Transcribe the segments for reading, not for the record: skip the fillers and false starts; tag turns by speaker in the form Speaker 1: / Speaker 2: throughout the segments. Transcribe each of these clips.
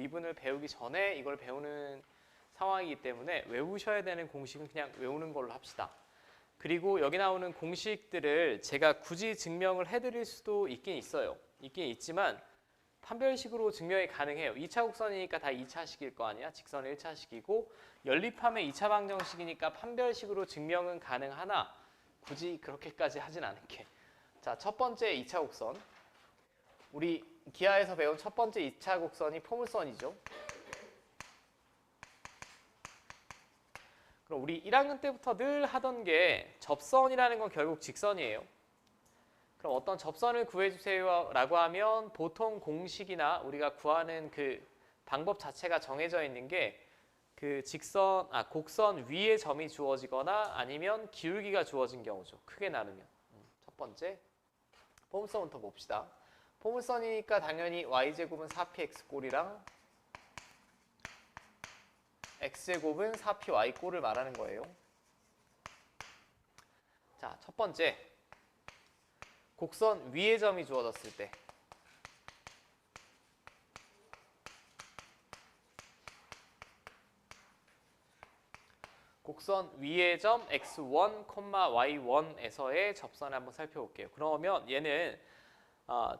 Speaker 1: 미분을 배우기 전에 이걸 배우는 상황이기 때문에 외우셔야 되는 공식은 그냥 외우는 걸로 합시다. 그리고 여기 나오는 공식들을 제가 굳이 증명을 해드릴 수도 있긴 있어요. 있긴 있지만 판별식으로 증명이 가능해요. 2차 곡선이니까 다 2차식일 거 아니야? 직선은 1차식이고 연립하면 2차 방정식이니까 판별식으로 증명은 가능하나 굳이 그렇게까지 하진 않을게. 자, 첫 번째 2차 곡선. 우리 기하에서 배운 첫 번째 2차 곡선이 포물선이죠. 그럼 우리 1학년 때부터 늘 하던 게 접선이라는 건 결국 직선이에요. 그럼 어떤 접선을 구해주세요 라고 하면 보통 공식이나 우리가 구하는 그 방법 자체가 정해져 있는 게 그 곡선 위에 점이 주어지거나 아니면 기울기가 주어진 경우죠. 크게 나누면. 첫 번째 포물선부터 봅시다. 포물선이니까 당연히 y제곱은 4px 꼴이랑 x제곱은 4py 꼴을 말하는 거예요. 자, 첫 번째 곡선 위에 점이 주어졌을 때 곡선 위의 점 x1, y1에서의 접선을 한번 살펴볼게요. 그러면 얘는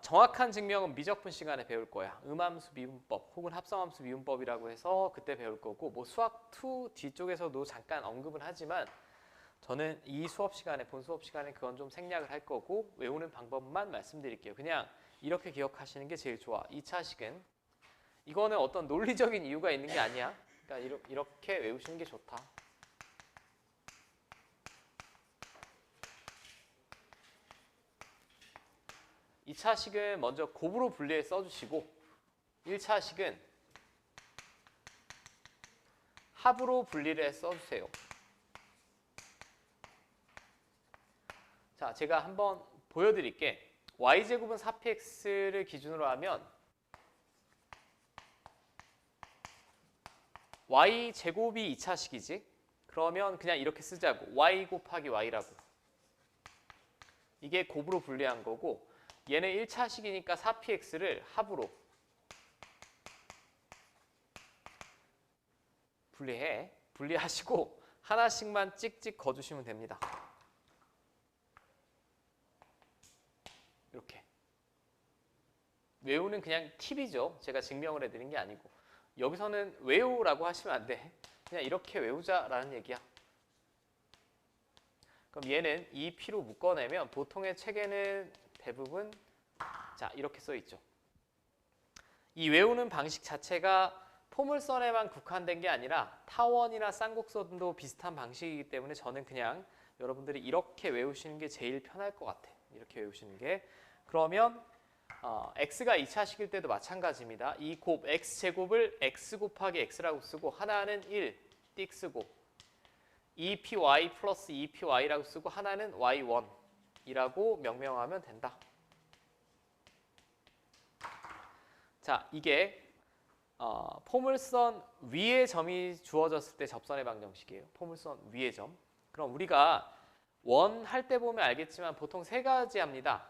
Speaker 1: 정확한 증명은 미적분 시간에 배울 거야. 음함수 미분법 혹은 합성함수 미분법이라고 해서 그때 배울 거고 뭐 수학 2 뒤쪽에서도 잠깐 언급을 하지만 저는 이 수업 시간에 본 수업 시간에 그건 좀 생략을 할 거고 외우는 방법만 말씀드릴게요. 그냥 이렇게 기억하시는 게 제일 좋아. 2차식은 이거는 어떤 논리적인 이유가 있는 게 아니야. 그러니까 이렇게 외우시는 게 좋다. 2차식은 먼저 곱으로 분리해 써주시고 1차식은 합으로 분리를 해 써주세요. 자, 제가 한번 보여드릴게. y제곱은 4px를 기준으로 하면 y제곱이 2차식이지? 그러면 그냥 이렇게 쓰자고. y 곱하기 y라고. 이게 곱으로 분리한 거고 얘는 1차식이니까 4px를 합으로 분리하시고 하나씩만 찍찍 거주시면 됩니다. 이렇게. 외우는 그냥 팁이죠. 제가 증명을 해드린 게 아니고. 여기서는 외우라고 하시면 안 돼. 그냥 이렇게 외우자라는 얘기야. 그럼 얘는 2p로 묶어내면 보통의 책에는 대부분 자 이렇게 써 있죠. 이 외우는 방식 자체가 포물선에만 국한된 게 아니라 타원이나 쌍곡선도 비슷한 방식이기 때문에 저는 그냥 여러분들이 이렇게 외우시는 게 제일 편할 것 같아. 이렇게 외우시는 게. 그러면 x가 2차식일 때도 마찬가지입니다. 이 x제곱을 x 곱하기 x라고 쓰고 하나는 1, 띡 쓰고 2py 플러스 2py라고 쓰고 하나는 y1이라고 명명하면 된다. 자, 이게 포물선 위에 점이 주어졌을 때 접선의 방정식이에요. 포물선 위에 점. 그럼 우리가 원 할 때 보면 알겠지만 보통 세 가지 합니다.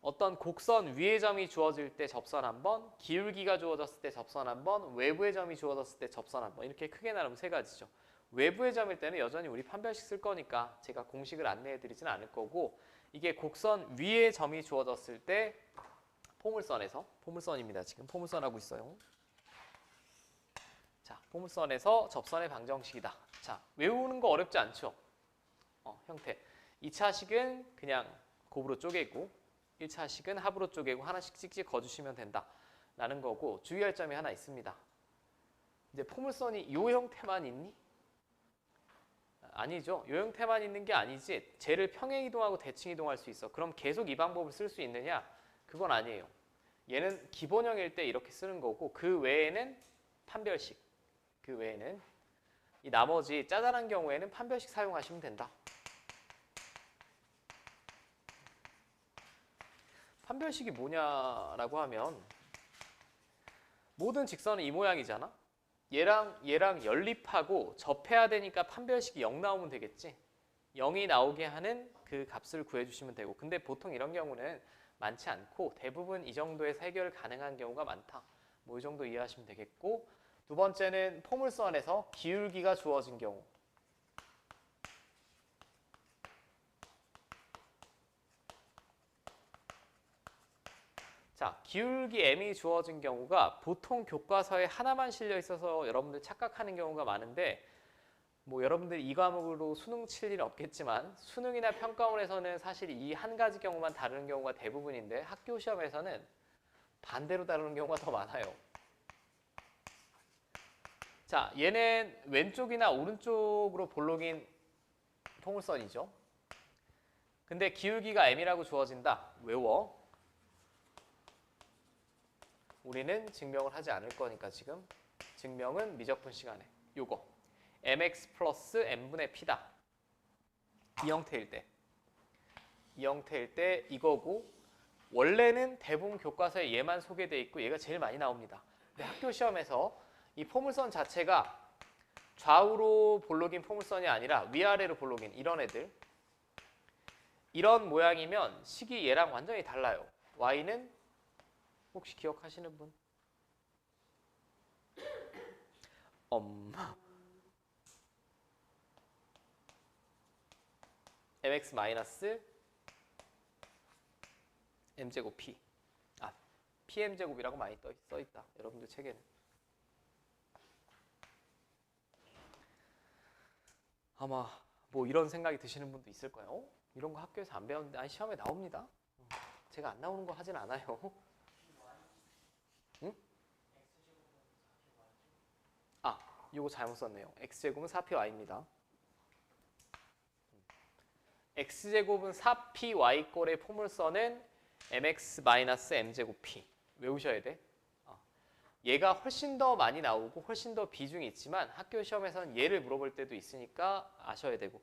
Speaker 1: 어떤 곡선 위에 점이 주어질 때 접선 한 번, 기울기가 주어졌을 때 접선 한 번, 외부의 점이 주어졌을 때 접선 한 번. 이렇게 크게 나누면 세 가지죠. 외부의 점일 때는 여전히 우리 판별식 쓸 거니까 제가 공식을 안내해 드리진 않을 거고 이게 곡선 위에 점이 주어졌을 때 포물선입니다. 지금 포물선 하고 있어요. 자, 포물선에서 접선의 방정식이다. 자, 외우는 거 어렵지 않죠? 형태. 2차식은 그냥 곱으로 쪼개고 1차식은 합으로 쪼개고 하나씩 찍찍 거주시면 된다. 라는 거고 주의할 점이 하나 있습니다. 이제 포물선이 이 형태만 있니? 아니죠. 이 형태만 있는 게 아니지. 쟤를 평행 이동하고 대칭 이동할 수 있어. 그럼 계속 이 방법을 쓸 수 있느냐? 그건 아니에요. 얘는 기본형일 때 이렇게 쓰는 거고 그 외에는 판별식. 그 외에는 이 나머지 짜잘한 경우에는 판별식 사용하시면 된다. 판별식이 뭐냐라고 하면 모든 직선은 이 모양이잖아. 얘랑 연립하고 접해야 되니까 판별식이 0 나오면 되겠지. 0이 나오게 하는 그 값을 구해주시면 되고 근데 보통 이런 경우는 많지 않고 대부분 이 정도에서 해결 가능한 경우가 많다. 뭐 이 정도 이해하시면 되겠고, 두 번째는 포물선에서 기울기가 주어진 경우. 자, 기울기 m이 주어진 경우가 보통 교과서에 하나만 실려 있어서 여러분들 착각하는 경우가 많은데, 뭐 여러분들 이 과목으로 수능 칠 일은 없겠지만 수능이나 평가원에서는 사실 이 한 가지 경우만 다루는 경우가 대부분인데 학교 시험에서는 반대로 다루는 경우가 더 많아요. 자, 얘는 왼쪽이나 오른쪽으로 볼록인 포물선이죠. 근데 기울기가 m이라고 주어진다. 외워. 우리는 증명을 하지 않을 거니까 지금 증명은 미적분 시간에 요거 mx 플러스 n분의 p다. 이 형태일 때 이거고, 원래는 대부분 교과서에 얘만 소개돼 있고 얘가 제일 많이 나옵니다. 근데 학교 시험에서 이 포물선 자체가 좌우로 볼록인 포물선이 아니라 위아래로 볼록인 이런 애들, 이런 모양이면 식이 얘랑 완전히 달라요. y는 혹시 기억하시는 분? mx 마이너스 m제곱 p. pm제곱이라고 많이 써있다. 여러분들 책에는. 아마 뭐 이런 생각이 드시는 분도 있을 거예요. 이런 거 학교에서 안 배웠는데, 아니 시험에 나옵니다. 제가 안 나오는 거 하진 않아요. 응? 이거 잘못 썼네요. x제곱은 4py입니다. x제곱은 4py 꼴의 포물선은 mx-m제곱 p. 외우셔야 돼. 얘가 훨씬 더 많이 나오고 훨씬 더 비중이 있지만 학교 시험에서는 얘를 물어볼 때도 있으니까 아셔야 되고.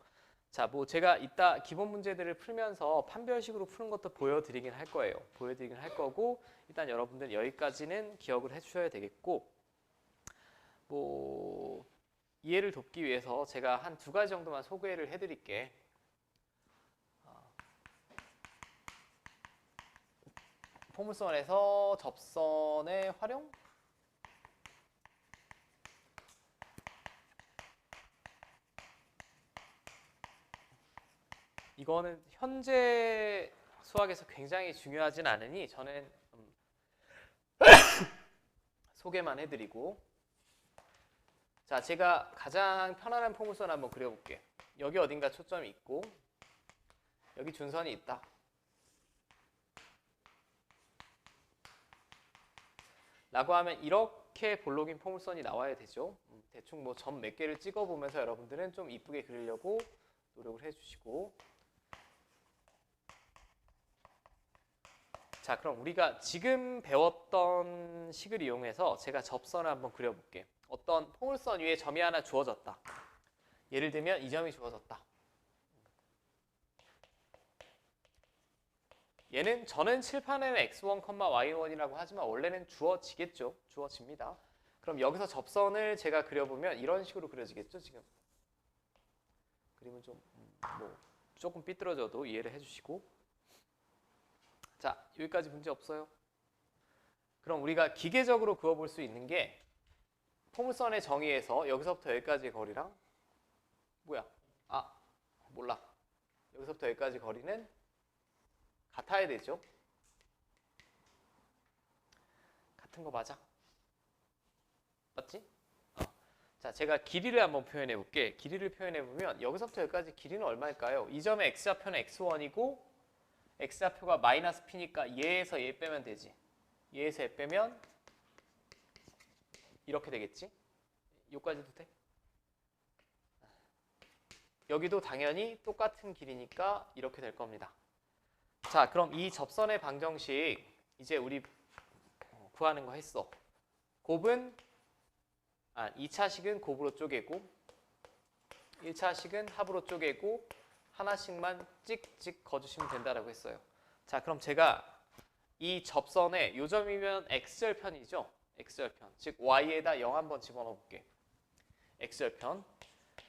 Speaker 1: 자, 뭐 제가 이따 기본 문제들을 풀면서 판별식으로 푸는 것도 보여드리긴 할 거예요. 보여드리긴 할 거고, 일단 여러분들 여기까지는 기억을 해주셔야 되겠고, 뭐 이해를 돕기 위해서 제가 한 두 가지 정도만 소개를 해드릴게. 포물선에서 접선의 활용? 이거는 현재 수학에서 굉장히 중요하진 않으니 저는 소개만 해드리고, 자, 제가 가장 편안한 포물선 한번 그려볼게. 여기 어딘가 초점이 있고 여기 준선이 있다. 라고 하면 이렇게 볼록인 포물선이 나와야 되죠. 대충 뭐 점 몇 개를 찍어보면서 여러분들은 좀 이쁘게 그리려고 노력을 해주시고, 자, 그럼 우리가 지금 배웠던 식을 이용해서 제가 접선을 한번 그려볼게. 어떤 포물선 위에 점이 하나 주어졌다. 예를 들면 이 점이 주어졌다. 얘는 저는 칠판에는 x1, y1이라고 하지만 원래는 주어지겠죠. 주어집니다. 그럼 여기서 접선을 제가 그려보면 이런 식으로 그려지겠죠. 지금 그림은 좀 뭐 조금 삐뚤어져도 이해를 해주시고, 자, 여기까지 문제 없어요. 그럼 우리가 기계적으로 그어볼 수 있는 게 포물선의 정의에서 여기서부터 여기까지의 거리랑 뭐야? 몰라. 여기서부터 여기까지 거리는 같아야 되죠. 같은 거 맞아? 맞지? 자, 제가 길이를 한번 표현해 볼게. 길이를 표현해 보면 여기서부터 여기까지 길이는 얼마일까요? 이 점의 x좌표는 x1이고 x좌표가 마이너스 p니까 얘에서 얘 빼면 되지. 얘에서 얘 빼면 이렇게 되겠지? 여기까지도 돼? 여기도 당연히 똑같은 길이니까 이렇게 될 겁니다. 자, 그럼 이 접선의 방정식 이제 우리 구하는 거 했어. 곱은 2차식은 곱으로 쪼개고 1차식은 합으로 쪼개고 하나씩만 찍찍 거주시면 된다라고 했어요. 자, 그럼 제가 이 접선에 요점이면 x절편이죠. x절편. 즉 y에다 0 한번 집어넣어 볼게. x절편.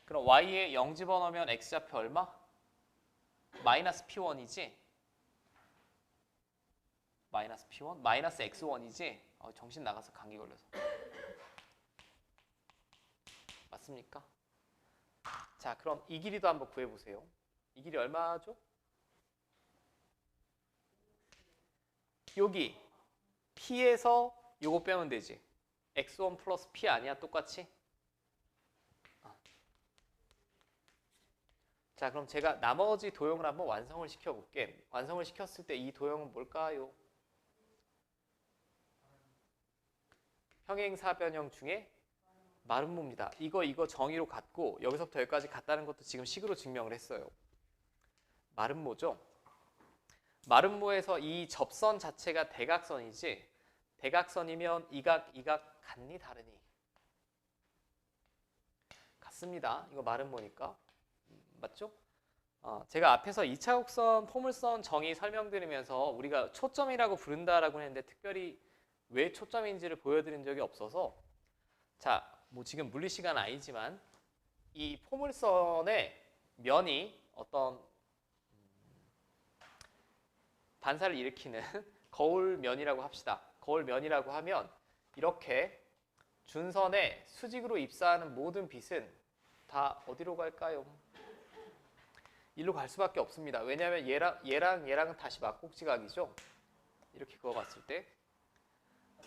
Speaker 1: 그럼 y에 0 집어넣으면 x좌표 얼마? 마이너스 p1이지? 마이너스 p1? 마이너스 x1이지? 정신 나가서 감기 걸려서. 맞습니까? 자, 그럼 이 길이도 한번 구해보세요. 이 길이 얼마죠? 여기 P에서 요거 빼면 되지. x1 플러스 P 아니야? 똑같이? 자, 그럼 제가 나머지 도형을 한번 완성을 시켜볼게. 완성을 시켰을 때 이 도형은 뭘까요? 평행사변형 중에 마름모입니다. 이거 정의로 같고 여기서부터 여기까지 같다는 것도 지금 식으로 증명을 했어요. 마름모죠. 마름모에서 이 접선 자체가 대각선이지, 대각선이면 이각 같니 다르니? 같습니다. 이거 마름모니까. 맞죠? 제가 앞에서 2차 곡선 포물선 정의 설명드리면서 우리가 초점이라고 부른다라고 했는데 특별히 왜 초점인지를 보여드린 적이 없어서, 자, 뭐 지금 물리 시간 아니지만 이 포물선의 면이 어떤 반사를 일으키는 거울면이라고 합시다. 거울면이라고 하면 이렇게 준선에 수직으로 입사하는 모든 빛은 다 어디로 갈까요? 일로 갈 수밖에 없습니다. 왜냐하면 얘랑은 다시 막곡지각이죠. 이렇게 그어봤을 때.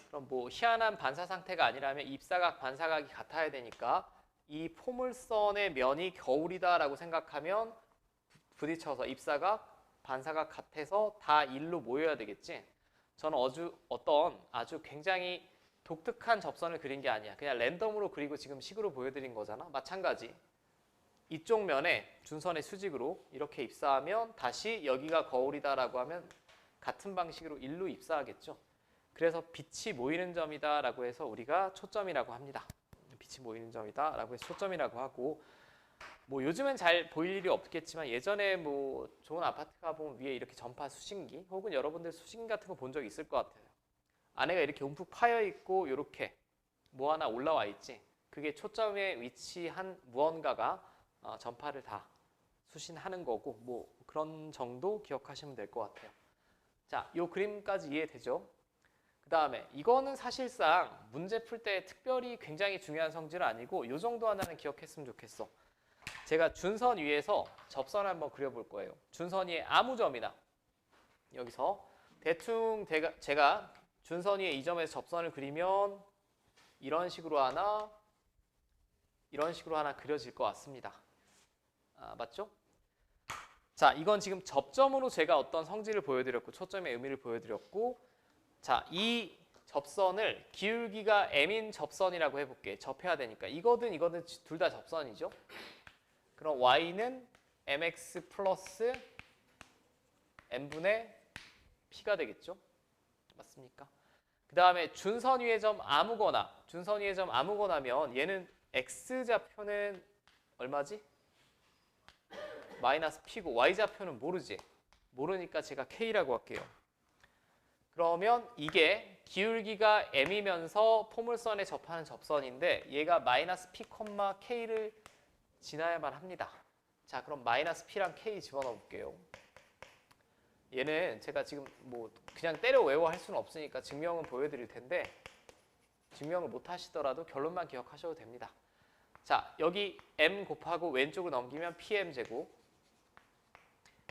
Speaker 1: 그럼 뭐 희한한 반사 상태가 아니라면 입사각, 반사각이 같아야 되니까 이 포물선의 면이 거울이다라고 생각하면 부딪혀서 입사각, 반사각 같아서 다 일로 모여야 되겠지. 저는 어떤 아주 굉장히 독특한 접선을 그린 게 아니야. 그냥 랜덤으로 그리고 지금 식으로 보여드린 거잖아. 마찬가지. 이쪽 면에 준선의 수직으로 이렇게 입사하면 다시 여기가 거울이다라고 하면 같은 방식으로 일로 입사하겠죠. 그래서 빛이 모이는 점이다라고 해서 우리가 초점이라고 합니다. 빛이 모이는 점이다라고 해서 초점이라고 하고, 뭐 요즘은 잘 보일 일이 없겠지만 예전에 뭐 좋은 아파트 가보면 위에 이렇게 전파 수신기, 혹은 여러분들 수신기 같은 거 본 적 있을 것 같아요. 안에가 이렇게 움푹 파여 있고 이렇게 뭐 하나 올라와 있지. 그게 초점에 위치한 무언가가 전파를 다 수신하는 거고, 뭐 그런 정도 기억하시면 될 것 같아요. 자, 요 그림까지 이해되죠? 그 다음에 이거는 사실상 문제 풀 때 특별히 굉장히 중요한 성질은 아니고 요 정도 하나는 기억했으면 좋겠어. 제가 준선 위에서 접선을 한번 그려볼 거예요. 준선 위에 아무 점이나 여기서 대충 제가 준선 위에 이 점에서 접선을 그리면 이런 식으로 하나, 이런 식으로 하나 그려질 것 같습니다. 맞죠? 자, 이건 지금 접점으로 제가 어떤 성질을 보여드렸고 초점의 의미를 보여드렸고, 자, 이 접선을 기울기가 m인 접선이라고 해볼게. 접해야 되니까. 이거든 둘 다 접선이죠. 그럼 y는 mx 플러스 n분의 p가 되겠죠. 맞습니까? 그 다음에 준선 위의 점 아무거나면 얘는 x좌표는 얼마지? 마이너스 p고 y좌표는 모르지. 모르니까 제가 k라고 할게요. 그러면 이게 기울기가 m이면서 포물선에 접하는 접선인데 얘가 마이너스 p, k를 지나야만 합니다. 자, 그럼 마이너스 p랑 k 집어넣어 볼게요. 얘는 제가 지금 뭐 그냥 때려 외워 할 수는 없으니까 증명은 보여드릴 텐데 증명을 못 하시더라도 결론만 기억하셔도 됩니다. 자, 여기 m 곱하고 왼쪽으로 넘기면 pm 제곱,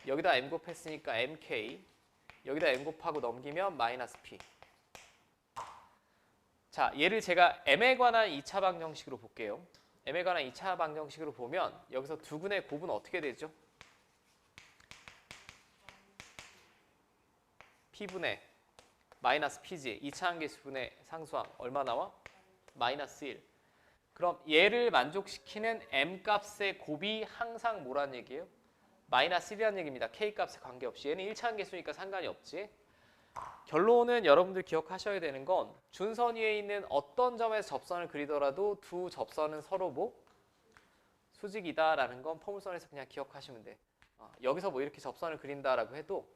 Speaker 1: 여기다 m 곱했으니까 mk, 여기다 m 곱하고 넘기면 마이너스 p. 자, 얘를 제가 m에 관한 2차 방정식으로 볼게요. m에 관한 2차 방정식으로 보면 여기서 두근의 곱은 어떻게 되죠? p분의 마이너스 p지. 2차 함계수분의 상수항 얼마 나와? 마이너스 1. 그럼 얘를 만족시키는 m 값의 곱이 항상 뭐란 얘기예요? 마이너스 1이라는 얘기입니다. k 값에 관계없이. 얘는 1차 함계수니까 상관이 없지. 결론은 여러분들 기억하셔야 되는 건 준선 위에 있는 어떤 점에서 접선을 그리더라도 두 접선은 서로 뭐? 수직이다라는 건 포물선에서 그냥 기억하시면 돼. 여기서 뭐 이렇게 접선을 그린다라고 해도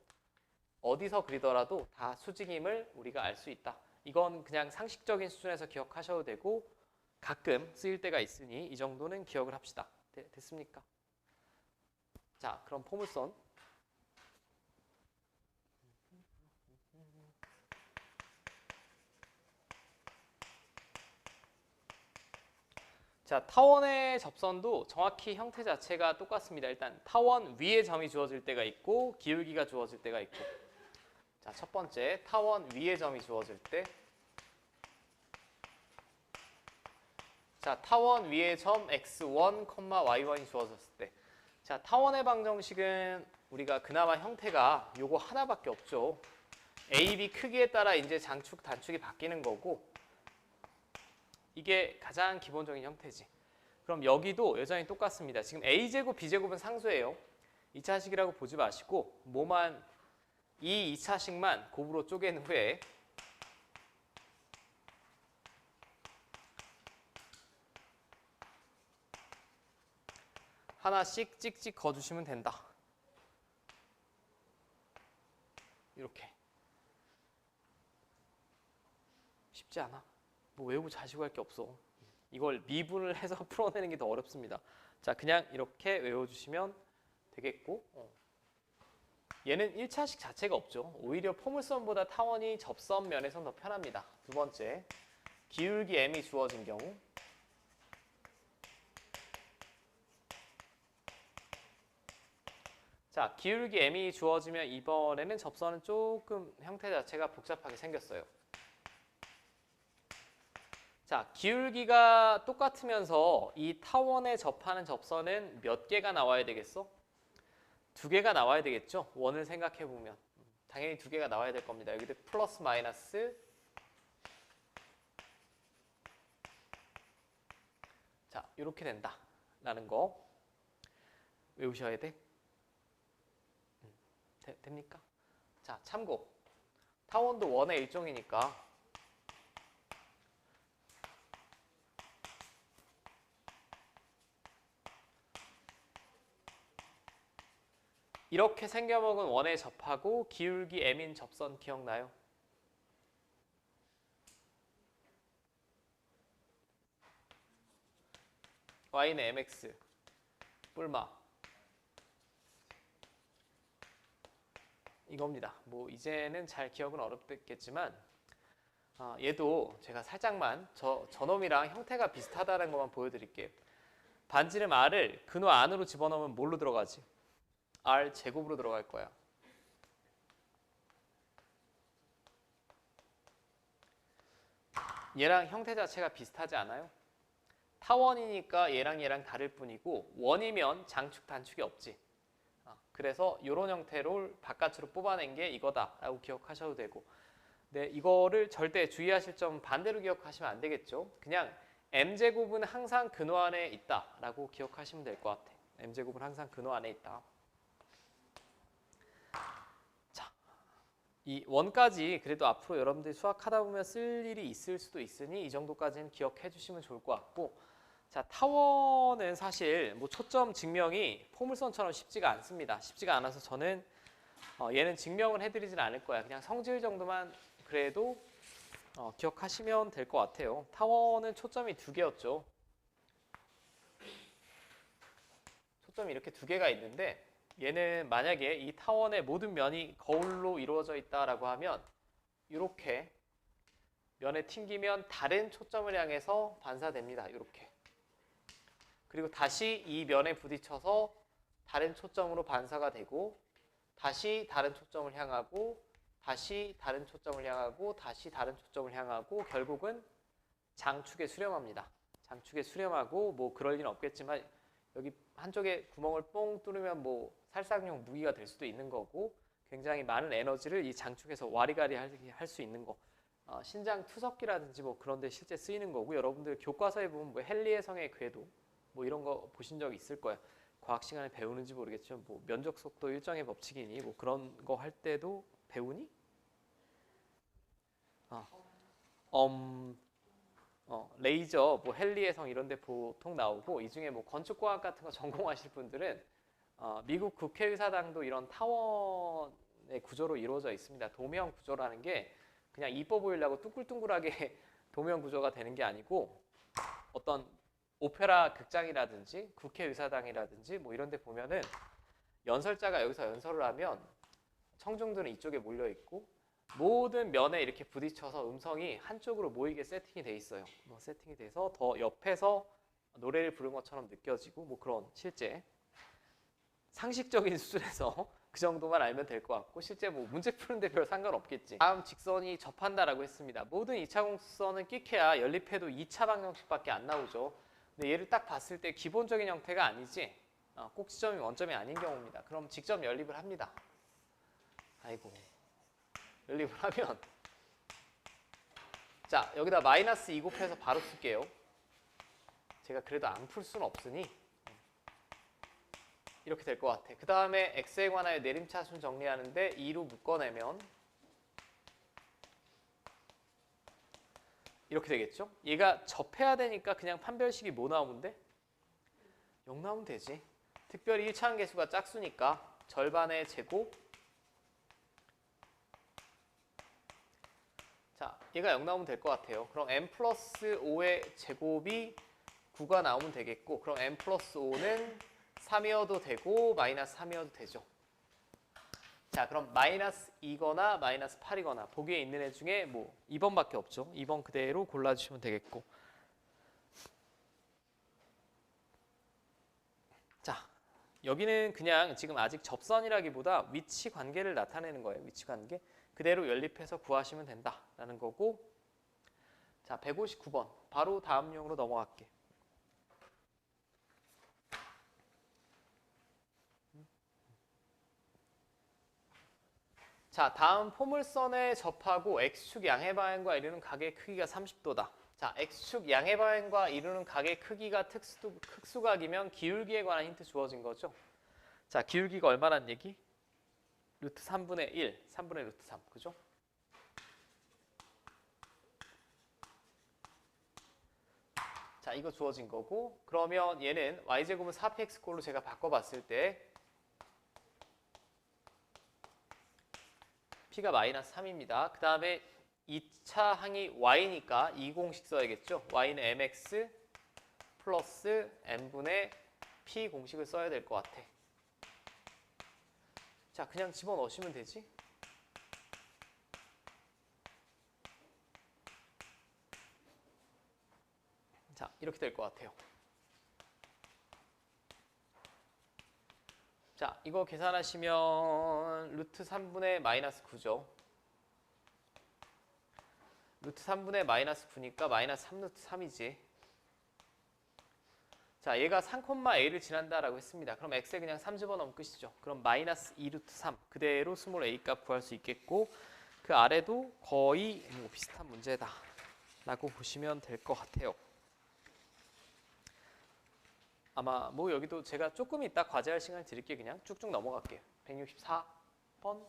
Speaker 1: 어디서 그리더라도 다 수직임을 우리가 알 수 있다. 이건 그냥 상식적인 수준에서 기억하셔도 되고 가끔 쓰일 때가 있으니 이 정도는 기억을 합시다. 됐습니까? 자, 그럼 포물선. 자, 타원의 접선도 정확히 형태 자체가 똑같습니다. 일단 타원 위에 점이 주어질 때가 있고 기울기가 주어질 때가 있고. 자, 첫 번째 타원 위에 점이 주어질 때. 자, 타원 위에 점 x1, y1이 주어졌을 때. 자, 타원의 방정식은 우리가 그나마 형태가 요거 하나밖에 없죠. A, B 크기에 따라 이제 장축, 단축이 바뀌는 거고 이게 가장 기본적인 형태지. 그럼 여기도 여전히 똑같습니다. 지금 A제곱, B제곱은 상수예요. 2차식이라고 보지 마시고 뭐만 이 2차식만 곱으로 쪼갠 후에 하나씩 찍찍 거주시면 된다. 이렇게. 쉽지 않아. 뭐 외우고 자시고 할 게 없어. 이걸 미분을 해서 풀어내는 게 더 어렵습니다. 자, 그냥 이렇게 외워주시면 되겠고 얘는 1차식 자체가 없죠. 오히려 포물선보다 타원이 접선 면에선 더 편합니다. 두 번째, 기울기 m이 주어진 경우 자, 기울기 m이 주어지면 이번에는 접선은 조금 형태 자체가 복잡하게 생겼어요. 자, 기울기가 똑같으면서 이 타원에 접하는 접선은 몇 개가 나와야 되겠어? 2개가 나와야 되겠죠? 원을 생각해 보면 당연히 2개가 나와야 될 겁니다. 여기도 플러스 마이너스 자, 이렇게 된다라는 거 외우셔야 돼. 됩니까? 자, 참고. 타원도 원의 일종이니까 이렇게 생겨먹은 원에 접하고 기울기 m인 접선 기억나요? y는 mx 뿔마 이겁니다. 뭐 이제는 잘 기억은 어렵겠지만 얘도 제가 살짝만 저놈이랑 형태가 비슷하다는 것만 보여드릴게요. 반지름 r을 근호 안으로 집어넣으면 뭘로 들어가지? r 제곱으로 들어갈 거야. 얘랑 형태 자체가 비슷하지 않아요? 타원이니까 얘랑 다를 뿐이고 원이면 장축 단축이 없지. 그래서 이런 형태로 바깥으로 뽑아낸 게 이거다라고 기억하셔도 되고 네, 이거를 절대 주의하실 점 반대로 기억하시면 안 되겠죠. 그냥 m제곱은 항상 근호 안에 있다라고 기억하시면 될 것 같아. m제곱은 항상 근호 안에 있다. 자, 이 원까지 그래도 앞으로 여러분들이 수학하다 보면 쓸 일이 있을 수도 있으니 이 정도까지는 기억해 주시면 좋을 것 같고 자, 타원은 사실 뭐 초점 증명이 포물선처럼 쉽지가 않습니다. 쉽지가 않아서 저는 얘는 증명을 해드리진 않을 거야. 그냥 성질 정도만 그래도 기억하시면 될 것 같아요. 타원은 초점이 2개였죠. 초점이 이렇게 2개가 있는데 얘는 만약에 이 타원의 모든 면이 거울로 이루어져 있다라고 하면 이렇게 면에 튕기면 다른 초점을 향해서 반사됩니다. 이렇게. 그리고 다시 이 면에 부딪혀서 다른 초점으로 반사가 되고 다시 다른 초점을 향하고 다시 다른 초점을 향하고 다시 다른 초점을 향하고 결국은 장축에 수렴합니다. 장축에 수렴하고 뭐 그럴 일은 없겠지만 여기 한쪽에 구멍을 뽕 뚫으면 뭐 살상용 무기가 될 수도 있는 거고 굉장히 많은 에너지를 이 장축에서 와리가리 할 수 있는 거 신장 투석기라든지 뭐 그런 데 실제 쓰이는 거고 여러분들 교과서에 보면 뭐 헨리의 성의 궤도 뭐 이런 거 보신 적 있을 거야. 과학 시간에 배우는지 모르겠지만 뭐 면적 속도 일정의 법칙이니 뭐 그런 거 할 때도 배우니? 레이저 뭐 헨리의 성 이런 데 보통 나오고 이 중에 뭐 건축과학 같은 거 전공하실 분들은 미국 국회의사당도 이런 타원의 구조로 이루어져 있습니다. 도면 구조라는 게 그냥 이뻐 보이려고 둥글둥글하게 도면 구조가 되는 게 아니고 어떤 오페라 극장이라든지 국회의사당이라든지 뭐 이런 데 보면은 연설자가 여기서 연설을 하면 청중들은 이쪽에 몰려 있고 모든 면에 이렇게 부딪혀서 음성이 한쪽으로 모이게 세팅이 돼 있어요. 세팅이 돼서 더 옆에서 노래를 부른 것처럼 느껴지고 뭐 그런 실제 상식적인 수준에서 그 정도만 알면 될 것 같고 실제 뭐 문제 푸는데 별 상관없겠지. 다음 직선이 접한다라고 했습니다. 모든 2차 공수선은 끼케야 연립해도 2차 방정식밖에 안 나오죠. 근데 얘를 딱 봤을 때 기본적인 형태가 아니지 꼭 지점이 원점이 아닌 경우입니다. 그럼 직접 연립을 합니다. 아이고 연립을 하면 자 여기다 마이너스 2 곱해서 바로 쓸게요. 제가 그래도 안 풀 수는 없으니 이렇게 될 것 같아. 그 다음에 x에 관하여 내림차순 정리하는데 2로 묶어내면 이렇게 되겠죠? 얘가 접해야 되니까 그냥 판별식이 뭐 나오면 돼? 0 나오면 되지. 특별히 1차항 계수가 짝수니까 절반의 제곱 자, 얘가 0 나오면 될 것 같아요. 그럼 n 플러스 5의 제곱이 9가 나오면 되겠고 그럼 n 플러스 5는 3이어도 되고 마이너스 3이어도 되죠. 자 그럼 마이너스 2거나 마이너스 8이거나 보기에 있는 애 중에 뭐 2번밖에 없죠. 2번 그대로 골라주시면 되겠고 자 여기는 그냥 지금 아직 접선이라기보다 위치 관계를 나타내는 거예요. 위치 관계 그대로 연립해서 구하시면 된다라는 거고 자 159번 바로 다음 유형으로 넘어갈게. 자, 다음 포물선에 접하고 x축 양의 방향과 이루는 각의 크기가 30도다. 자, x축 양의 방향과 이루는 각의 크기가 특수각이면 기울기에 관한 힌트 주어진 거죠. 자, 기울기가 얼마란 얘기? 루트 3분의 1, 3분의 루트 3, 그죠? 자, 이거 주어진 거고 그러면 얘는 y제곱은 4px꼴로 제가 바꿔봤을 때 p가 마이너스 3입니다. 그 다음에 2차 항이 y니까 이 공식 써야겠죠. y는 mx 플러스 n분의 p 공식을 써야 될 것 같아. 자, 그냥 집어넣으시면 되지. 자, 이렇게 될 것 같아요. 자, 이거 계산하시면 루트 3분의 마이너스 9죠. 루트 3분의 마이너스 9니까 마이너스 3 루트 3이지. 자, 얘가 3,a를 지난다라고 했습니다. 그럼 x에 그냥 3 집어넣으면 끝이죠. 그럼 마이너스 2 루트 3 그대로 스몰 a 값 구할 수 있겠고 그 아래도 거의 뭐 비슷한 문제다 라고 보시면 될 것 같아요. 아마 뭐 여기도 제가 조금 이따 과제할 시간 드릴게요. 그냥 쭉쭉 넘어갈게요. 164번.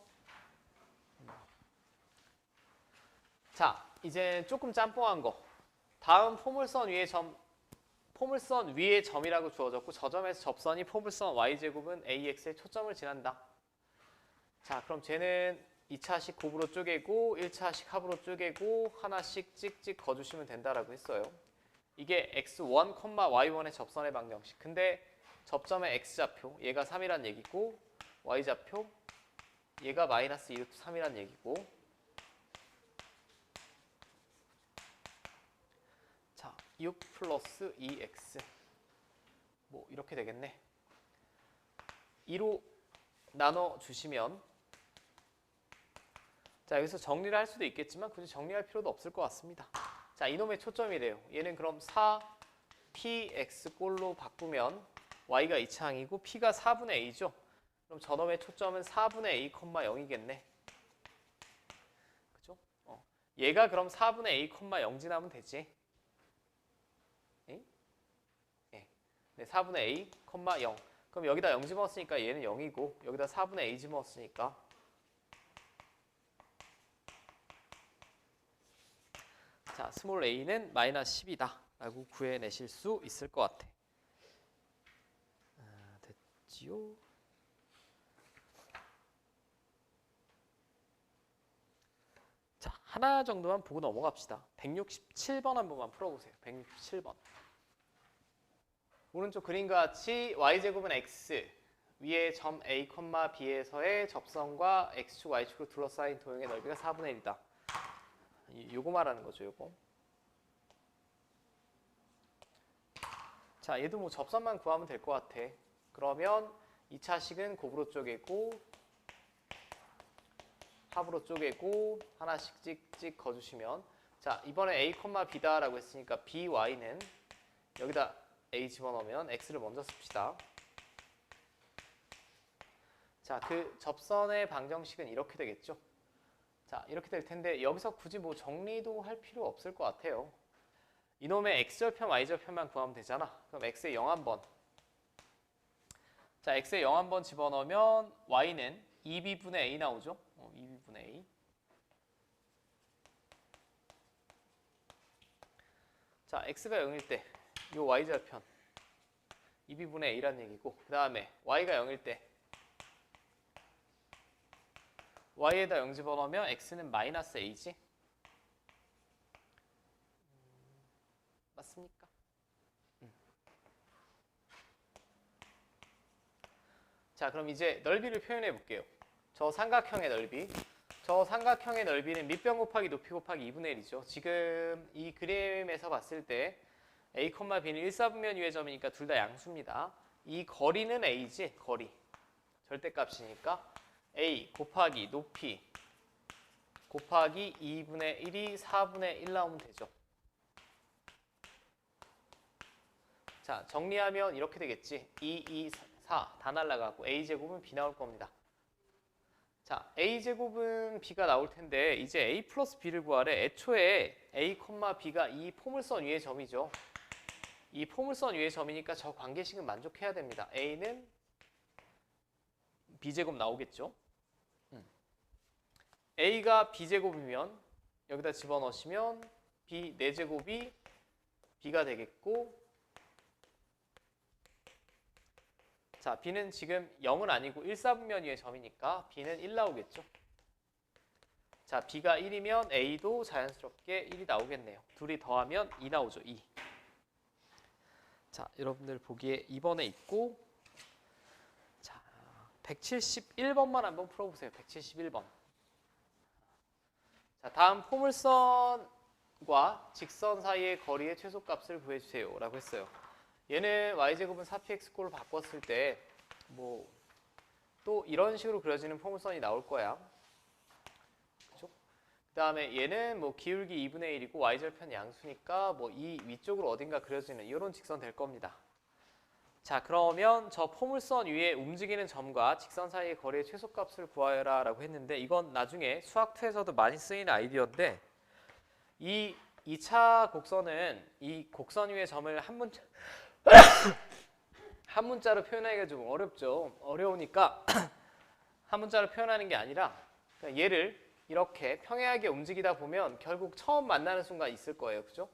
Speaker 1: 자, 이제 조금 짬뽕한 거. 다음 포물선 위에 점이라고 주어졌고 저 점에서 접선이 포물선 y제곱은 ax에 초점을 지난다. 자, 그럼 쟤는 2차식 곱으로 쪼개고 1차식 합으로 쪼개고 하나씩 찍찍 거주시면 된다라고 했어요. 이게 x1, y1의 접선의 방정식. 근데 접점의 x좌표, 얘가 3이란 얘기고 y좌표, 얘가 마이너스 2루트 3이란 얘기고 자, 6 플러스 2x 뭐 이렇게 되겠네. 2로 나눠주시면 자, 여기서 정리를 할 수도 있겠지만 굳이 정리할 필요도 없을 것 같습니다. 자, 이놈의 초점이래요. 얘는 그럼 4px 꼴로 바꾸면 y가 2차항이고 p가 4분의 a죠. 그럼 저놈의 초점은 4분의 a, 0이겠네. 그죠? 얘가 그럼 4분의 a, 0 지나면 되지. 네, 4분의 a, 0. 그럼 여기다 0 집어넣었으니까 얘는 0이고 여기다 4분의 a 집어넣었으니까 자, 스몰 a는 마이너스 10이다 라고 구해내실 수 있을 것 같아. 됐지요? 자, 하나 정도만 보고 넘어갑시다. 167번 한 번만 풀어보세요. 167번. 오른쪽 그림과 같이 y제곱은 x 위에 점 a, b에서의 접선과 x축, y축으로 둘러싸인 도형의 넓이가 4분의 1이다. 요거 말하는 거죠, 요거. 자, 얘도 뭐 접선만 구하면 될 것 같아. 그러면 2차식은 곱으로 쪼개고 합으로 쪼개고 하나씩 찍찍 거주시면, 자, 이번에 a, b다라고 했으니까 by는 여기다 a 집어넣으면 x를 먼저 씁시다. 자, 그 접선의 방정식은 이렇게 되겠죠. 자, 이렇게 될 텐데 여기서 굳이 뭐 정리도 할 필요 없을 것 같아요. 이놈의 x절편, y절편만 구하면 되잖아. 그럼 x의 0 한번. 자, x의 0 한번 집어넣으면 y는 2b분의 a 나오죠. 2b분의 a. 자, x가 0일 때 이 y절편 2b분의 a라는 얘기고, 그 다음에 y가 0일 때 y에다 0 집어넣으면 x는 마이너스 a지. 맞습니까? 자, 그럼 이제 넓이를 표현해 볼게요. 저 삼각형의 넓이. 저 삼각형의 넓이는 밑변 곱하기 높이 곱하기 2분의 1이죠. 지금 이 그림에서 봤을 때 a, b는 1사분면 위의 점이니까 둘 다 양수입니다. 이 거리는 a지, 거리. 절대값이니까 a 곱하기 높이 곱하기 2분의 1이 4분의 1 나오면 되죠. 자, 정리하면 이렇게 되겠지. 2, 2, 4 다 날라가고 a제곱은 b 나올 겁니다. 자, a제곱은 b가 나올 텐데 이제 a 플러스 b를 구하래. 애초에 a, b가 이 포물선 위의 점이죠. 이 포물선 위의 점이니까 저 관계식은 만족해야 됩니다. a는 b제곱 나오겠죠. a가 b제곱이면 여기다 집어넣으시면 b 4제곱이 b가 되겠고, 자, b는 지금 0은 아니고 1사분면 위의 점이니까 b는 1 나오겠죠. 자, b가 1이면 a도 자연스럽게 1이 나오겠네요. 둘이 더하면 2 나오죠. 2. 자, 여러분들 보기에 2번에 있고, 자, 171번만 한번 풀어보세요. 171번. 자, 다음 포물선과 직선 사이의 거리의 최소값을 구해주세요 라고 했어요. 얘는 y제곱은 4px꼴로 바꿨을 때 뭐 또 이런 식으로 그려지는 포물선이 나올 거야. 그죠? 그 다음에 얘는 뭐 기울기 2분의 1이고 y절편 양수니까 뭐 이 위쪽으로 어딘가 그려지는 이런 직선 될 겁니다. 자, 그러면 저 포물선 위에 움직이는 점과 직선 사이의 거리의 최소값을 구하여라 라고 했는데, 이건 나중에 수학2에서도 많이 쓰이는 아이디어인데, 이 2차 곡선은 이 곡선 위의 점을 한 문자로 표현하기가 좀 어렵죠. 어려우니까 한 문자로 표현하는 게 아니라, 그러니까 얘를 이렇게 평행하게 움직이다 보면 결국 처음 만나는 순간 있을 거예요. 그죠?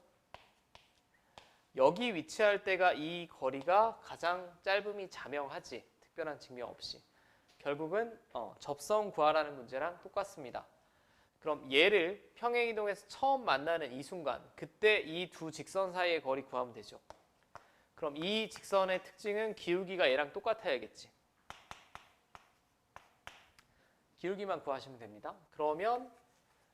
Speaker 1: 여기 위치할 때가 이 거리가 가장 짧음이 자명하지. 특별한 증명 없이. 결국은 접선 구하라는 문제랑 똑같습니다. 그럼 얘를 평행이동해서 처음 만나는 이 순간, 그때 이 두 직선 사이의 거리 구하면 되죠. 그럼 이 직선의 특징은 기울기가 얘랑 똑같아야겠지. 기울기만 구하시면 됩니다. 그러면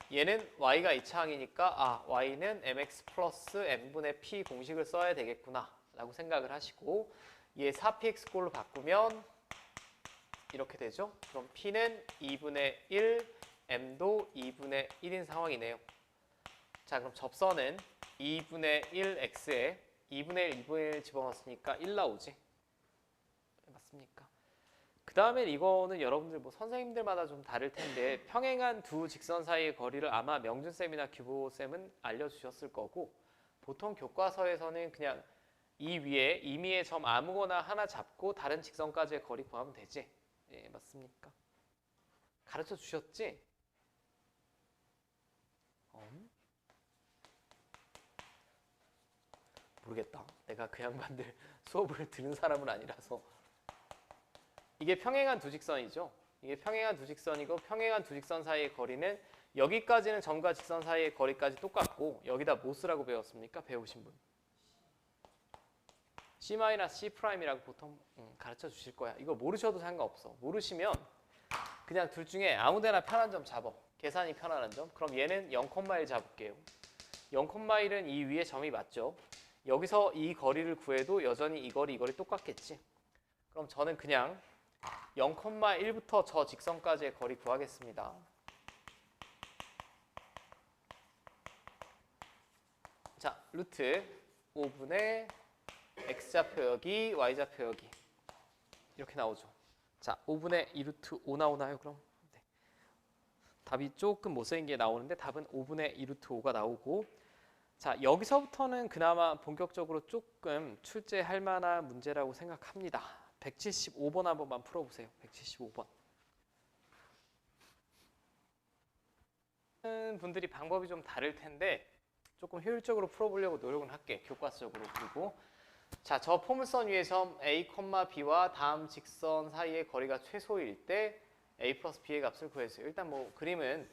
Speaker 1: 얘는 y가 2차항이니까 y는 mx 플러스 n분의 p 공식을 써야 되겠구나 라고 생각을 하시고, 얘 4px꼴로 바꾸면 이렇게 되죠. 그럼 p는 2분의 1, m도 2분의 1인 상황이네요. 자, 그럼 접선은 2분의 1x에 2분의 1, 2분의 1 집어넣었으니까 1 나오지. 맞습니까? 그 다음에 이거는 여러분들 뭐 선생님들마다 좀 다를 텐데, 평행한 두 직선 사이의 거리를 아마 명준쌤이나 규보쌤은 알려주셨을 거고, 보통 교과서에서는 그냥 이 위에 임의의 점 아무거나 하나 잡고 다른 직선까지의 거리 구하면 되지. 예, 맞습니까? 가르쳐 주셨지? 모르겠다. 내가 그 양반들 수업을 들은 사람은 아니라서. 이게 평행한 두 직선이죠. 이게 평행한 두 직선이고, 평행한 두 직선 사이의 거리는 여기까지는 점과 직선 사이의 거리까지 똑같고, 여기다 뭐 쓰라고 배웠습니까? 배우신 분. C-C'이라고 보통 가르쳐 주실 거야. 이거 모르셔도 상관없어. 모르시면 그냥 둘 중에 아무 데나 편한 점 잡아. 계산이 편안한 점. 그럼 얘는 0,1 잡을게요. 0,1은 이 위에 점이 맞죠. 여기서 이 거리를 구해도 여전히 이 거리 똑같겠지. 그럼 저는 그냥 0,1부터 저 직선까지의 거리 구하겠습니다. 자, 루트 5분의 x좌표 여기, y좌표 여기 이렇게 나오죠. 자, 5분의 2루트 5 나오나요? 그럼 네. 답이 조금 못생긴 게 나오는데 답은 5분의 2루트 5가 나오고, 자, 여기서부터는 그나마 본격적으로 조금 출제할 만한 문제라고 생각합니다. 175번 한 번만 풀어보세요. 175번. 분들이 방법이 좀 다를 텐데 조금 효율적으로 풀어보려고 노력은 할게. 교과서적으로. 그리고 자, 저 포물선 위의 점 A, B와 다음 직선 사이의 거리가 최소일 때 A 플러스 B의 값을 구해주세요. 일단 뭐 그림은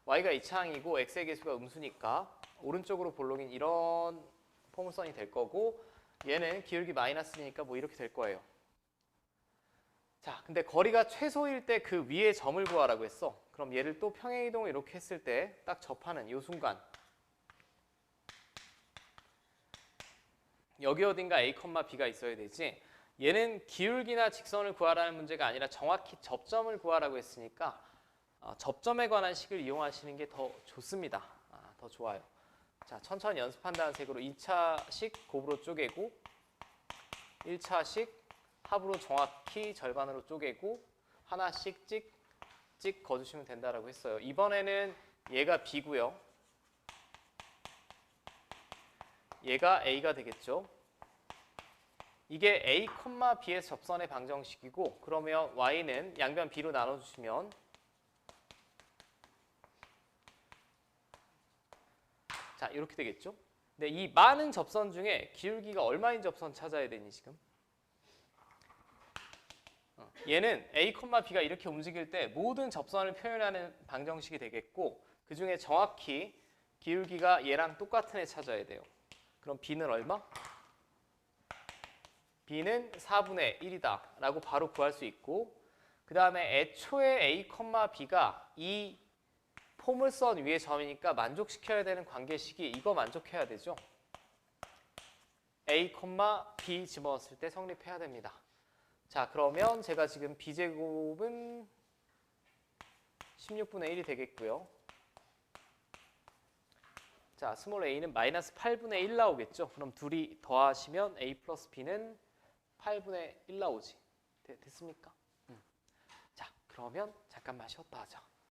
Speaker 1: Y가 이차항이고 X의 개수가 음수니까 오른쪽으로 볼록인 이런 포물선이 될 거고, 얘는 기울기 마이너스니까 뭐 이렇게 될 거예요. 자, 근데 거리가 최소일 때 그 위에 점을 구하라고 했어. 그럼 얘를 또 평행이동을 이렇게 했을 때 딱 접하는 이 순간 여기 어딘가 A, B가 있어야 되지. 얘는 기울기나 직선을 구하라는 문제가 아니라 정확히 접점을 구하라고 했으니까 접점에 관한 식을 이용하시는 게 더 좋습니다. 더 좋아요. 자, 천천히 연습한다는 색으로 2차식 곱으로 쪼개고 1차식 합으로 정확히 절반으로 쪼개고 하나씩 찍 거주시면 된다라고 했어요. 이번에는 얘가 B고요. 얘가 A가 되겠죠. 이게 A, B의 접선의 방정식이고, 그러면 Y는 양변 B로 나눠주시면 자, 이렇게 되겠죠. 근데 이 많은 접선 중에 기울기가 얼마인 접선 찾아야 되니 지금? 얘는 A, B가 이렇게 움직일 때 모든 접선을 표현하는 방정식이 되겠고, 그 중에 정확히 기울기가 얘랑 똑같은 애 찾아야 돼요. 그럼 B는 얼마? B는 4분의 1이다 라고 바로 구할 수 있고, 그 다음에 애초에 A, B가 이 포물선 위의 점이니까 만족시켜야 되는 관계식이 이거 만족해야 되죠. A, B 집어넣었을 때 성립해야 됩니다. 자, 그러면 제가 지금 B제곱은 16분의 1이 되겠고요. 자, 스몰 a는 마이너스 8분의 1 나오겠죠. 그럼 둘이 더하시면 A 플러스 B는 8분의 1 나오지. 됐습니까? 자, 그러면 잠깐만 쉬었다 하자.